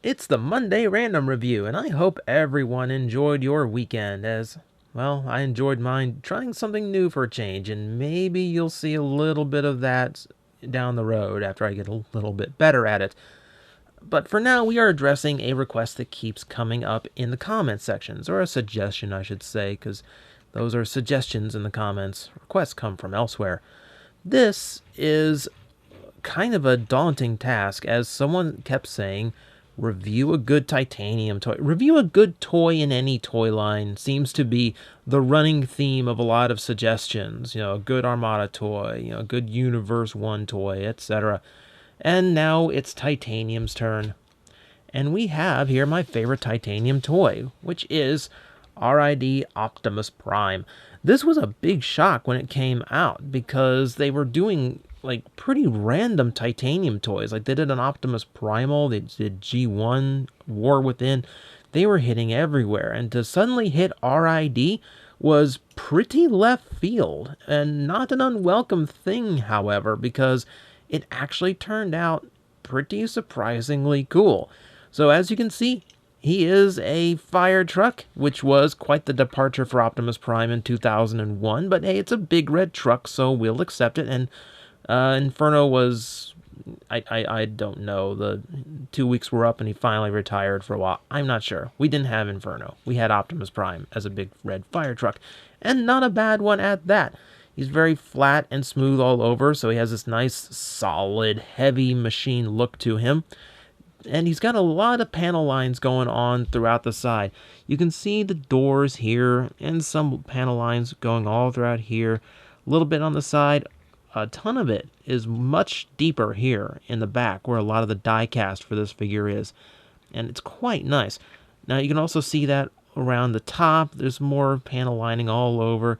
It's the Monday Random Review, and I hope everyone enjoyed your weekend as, well, I enjoyed mine trying something new for a change, and maybe you'll see a little bit of that down the road after I get a little bit better at it. But for now, we are addressing a request that keeps coming up in the comment sections, or a suggestion, I should say, because those are suggestions in the comments. Requests come from elsewhere. This is kind of a daunting task, as someone kept saying, review a good titanium toy. Review a good toy in any toy line seems to be the running theme of a lot of suggestions. You know, a good Armada toy, a good Universe 1 toy, etc. And now it's Titanium's turn. And we have here my favorite Titanium toy, which is RID Optimus Prime. This was a big shock when it came out because they were doing like pretty random Titanium toys. Like they did an Optimus Primal, they did G1, War Within. They were hitting everywhere, and to suddenly hit RID was pretty left field, and not an unwelcome thing, however, because it actually turned out pretty surprisingly cool. So as you can see, he is a fire truck, which was quite the departure for Optimus Prime in 2001, but hey, it's a big red truck, so we'll accept it. And Inferno was, I don't know, the 2 weeks were up and he finally retired for a while. I'm not sure. We didn't have Inferno. We had Optimus Prime as a big red fire truck, and not a bad one at that. He's very flat and smooth all over, so he has this nice, solid, heavy machine look to him. And he's got a lot of panel lines going on throughout the side. You can see the doors here and some panel lines going all throughout here. A little bit on the side. A ton of it is much deeper here in the back where a lot of the die cast for this figure is. And it's quite nice. Now you can also see that around the top. There's more panel lining all over.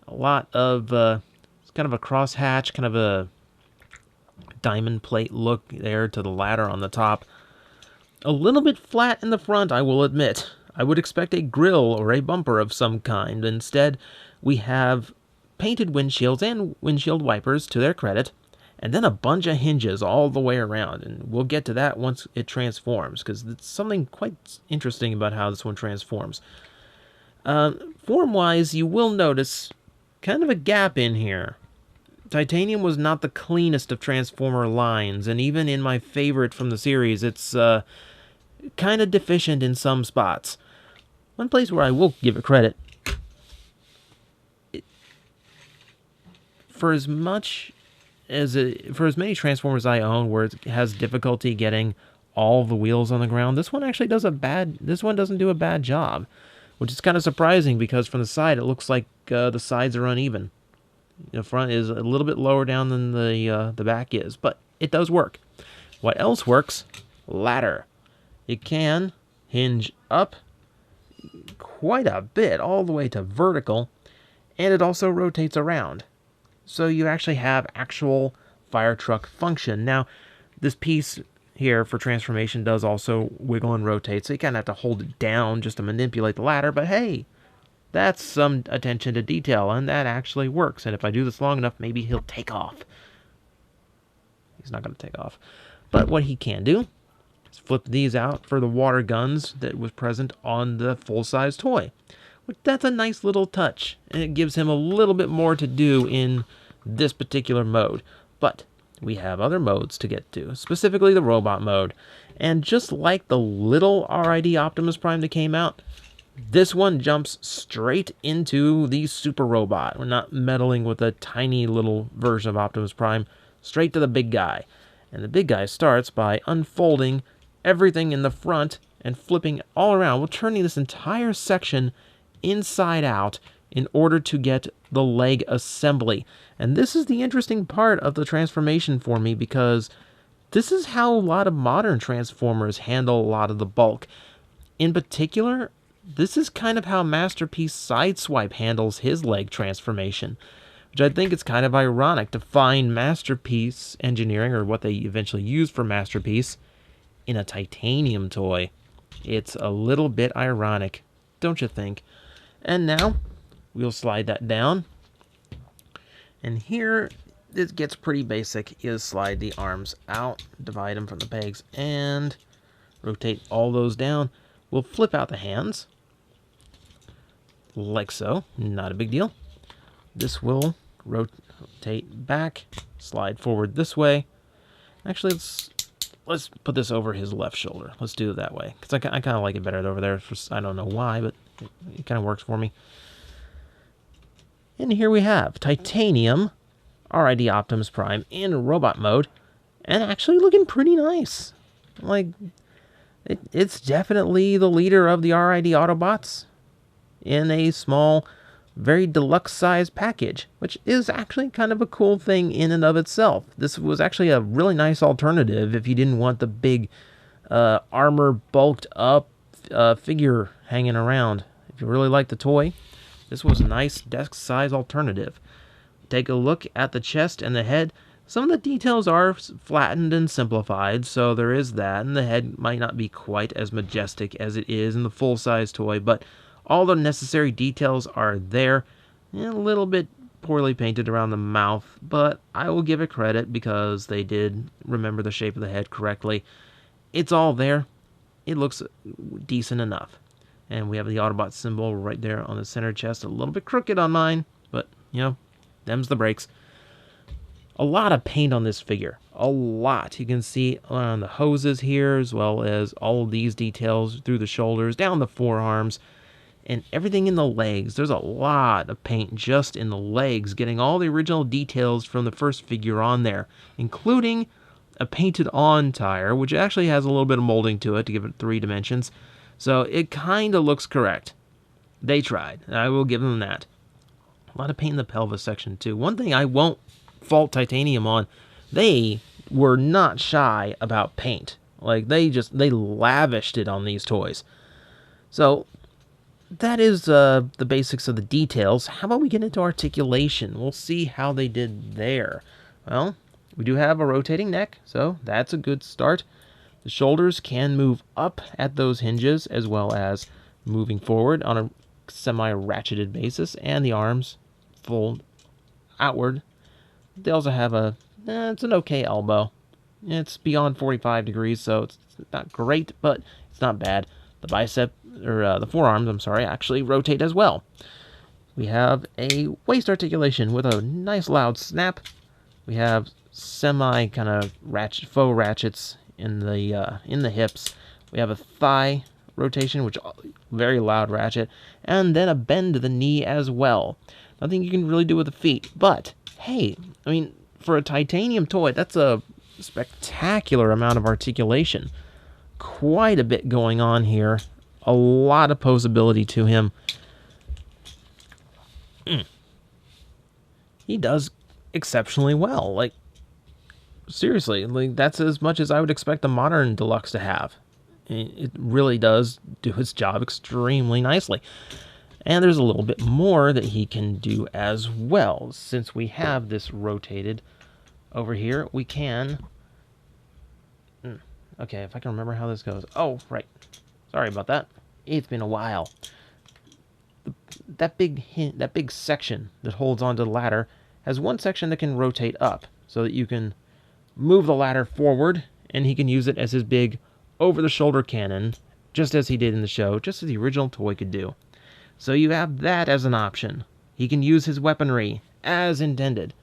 A lot of, it's kind of a crosshatch, kind of a diamond plate look there to the ladder on the top. A little bit flat in the front, I will admit. I would expect a grille or a bumper of some kind. Instead, we have painted windshields and windshield wipers to their credit, and then a bunch of hinges all the way around, and we'll get to that once it transforms, because it's something quite interesting about how this one transforms. Form-wise, you will notice kind of a gap in here. Titanium was not the cleanest of Transformer lines, and even in my favorite from the series, it's kind of deficient in some spots. One place where I will give it credit, for as many Transformers I own where it has difficulty getting all the wheels on the ground, this one doesn't do a bad job, which is kind of surprising because from the side it looks like the sides are uneven. The front is a little bit lower down than the back is, but it does work. What else works? Ladder. It can hinge up quite a bit, all the way to vertical, and it also rotates around. So you actually have actual fire truck function. Now, this piece here for transformation does also wiggle and rotate, so you kind of have to hold it down just to manipulate the ladder, but hey, that's some attention to detail, and that actually works. And if I do this long enough, maybe he'll take off. He's not going to take off. But what he can do is flip these out for the water guns that was present on the full-size toy. That's a nice little touch, and it gives him a little bit more to do in this particular mode. But we have other modes to get to, specifically the robot mode. And just like the little RID Optimus Prime that came out, this one jumps straight into the super robot. We're not meddling with a tiny little version of Optimus Prime, straight to the big guy. And the big guy starts by unfolding everything in the front and flipping all around. We're turning this entire section inside out in order to get the leg assembly. And this is the interesting part of the transformation for me, because this is how a lot of modern Transformers handle a lot of the bulk. In particular, this is kind of how Masterpiece Sideswipe handles his leg transformation, which I think is kind of ironic to find Masterpiece engineering, or what they eventually used for Masterpiece, in a Titanium toy. It's a little bit ironic, don't you think? And now, we'll slide that down. And here, it gets pretty basic. You slide the arms out, divide them from the pegs, and rotate all those down. We'll flip out the hands, like so. Not a big deal. This will rotate back, slide forward this way. Actually, let's put this over his left shoulder. Let's do it that way, because I kind of like it better over there. I don't know why, but it kind of works for me. And here we have Titanium, RID Optimus Prime in robot mode, and actually looking pretty nice. Like, it's definitely the leader of the RID Autobots in a small, very deluxe sized package, which is actually kind of a cool thing in and of itself. This was actually a really nice alternative if you didn't want the big armor bulked up figure hanging around. If you really like the toy, this was a nice desk size alternative. Take a look at the chest and the head. Some of the details are flattened and simplified, so there is that, and the head might not be quite as majestic as it is in the full-size toy, but all the necessary details are there. A little bit poorly painted around the mouth, but I will give it credit because they did remember the shape of the head correctly. It's all there. It looks decent enough. And we have the Autobot symbol right there on the center chest. A little bit crooked on mine, but, you know, them's the breaks. A lot of paint on this figure. A lot. You can see on the hoses here, as well as all of these details through the shoulders, down the forearms, and everything in the legs. There's a lot of paint just in the legs, getting all the original details from the first figure on there, including a painted on tire, which actually has a little bit of molding to it to give it 3 dimensions. So it kind of looks correct. They tried. I will give them that. A lot of paint in the pelvis section, too. One thing I won't fault Titanium on, they were not shy about paint. Like, they lavished it on these toys. So that is the basics of the details. How about we get into articulation? We'll see how they did there. Well, we do have a rotating neck, so that's a good start. The shoulders can move up at those hinges, as well as moving forward on a semi-ratcheted basis, and the arms fold outward. They also have it's an okay elbow. It's beyond 45 degrees, so it's not great, but it's not bad. The the forearms, I'm sorry, actually rotate as well. We have a waist articulation with a nice loud snap. We have semi kind of faux ratchets in the hips. We have a thigh rotation, which very loud ratchet, and then a bend to the knee as well. Nothing you can really do with the feet, but hey, I mean, for a Titanium toy, that's a spectacular amount of articulation. Quite a bit going on here. A lot of posability to him. He does exceptionally well. Like, seriously, like, that's as much as I would expect a modern deluxe to have. It really does do its job extremely nicely. And there's a little bit more that he can do as well. Since we have this rotated over here, we can... Okay, if I can remember how this goes. Oh, right. Sorry about that. It's been a while. That big section that holds onto the ladder has one section that can rotate up, so that you can move the ladder forward, and he can use it as his big over-the-shoulder cannon, just as he did in the show, just as the original toy could do. So you have that as an option. He can use his weaponry as intended.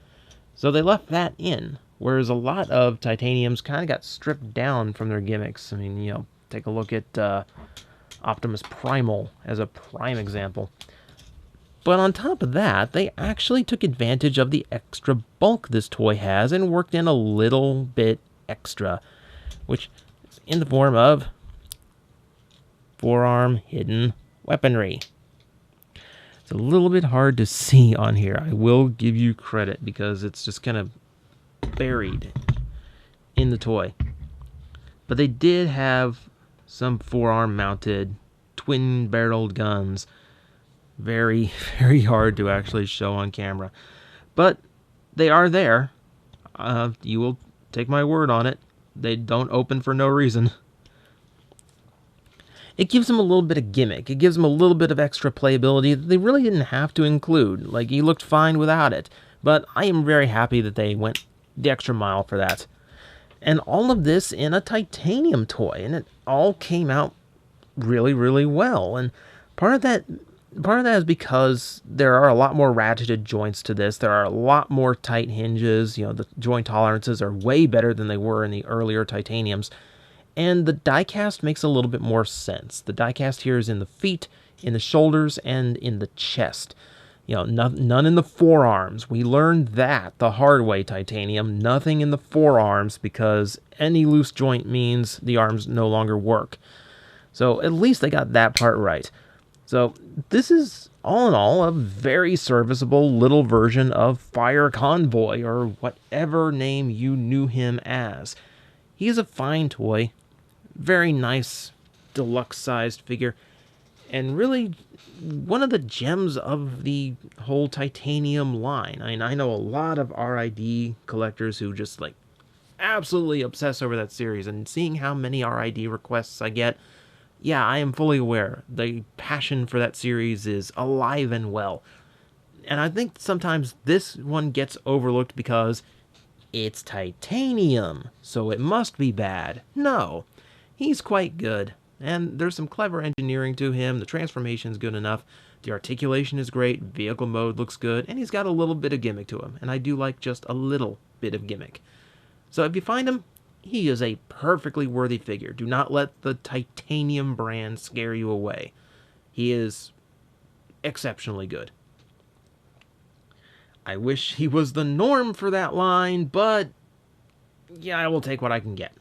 So they left that in, whereas a lot of Titaniums kind of got stripped down from their gimmicks. I mean, you know, take a look at Optimus Primal as a prime example. But on top of that, they actually took advantage of the extra bulk this toy has and worked in a little bit extra, which is in the form of forearm hidden weaponry. It's a little bit hard to see on here. I will give you credit because it's just kind of buried in the toy. But they did have some forearm mounted twin barreled guns. Very, very hard to actually show on camera. But they are there. You will take my word on it. They don't open for no reason. It gives them a little bit of gimmick. It gives them a little bit of extra playability that they really didn't have to include. Like, he looked fine without it. But I am very happy that they went the extra mile for that. And all of this in a titanium toy, and it all came out really, really well. And part of that part of that is because there are a lot more ratcheted joints to this. There are a lot more tight hinges. The joint tolerances are way better than they were in the earlier titaniums. And the diecast makes a little bit more sense. The diecast here is in the feet, in the shoulders, and in the chest. None in the forearms. We learned that the hard way, titanium. Nothing in the forearms, because any loose joint means the arms no longer work. So at least they got that part right. So this is, all in all, a very serviceable little version of Fire Convoy, or whatever name you knew him as. He's a fine toy, very nice, deluxe-sized figure, and really one of the gems of the whole titanium line. I know a lot of RID collectors who just absolutely obsess over that series, and seeing how many RID requests I get, yeah, I am fully aware. The passion for that series is alive and well. And I think sometimes this one gets overlooked because it's titanium, so it must be bad. No, he's quite good. And there's some clever engineering to him. The transformation's good enough. The articulation is great. Vehicle mode looks good. And he's got a little bit of gimmick to him. And I do like just a little bit of gimmick. So if you find him, he is a perfectly worthy figure. Do not let the titanium brand scare you away. He is exceptionally good. I wish he was the norm for that line, but yeah, I will take what I can get.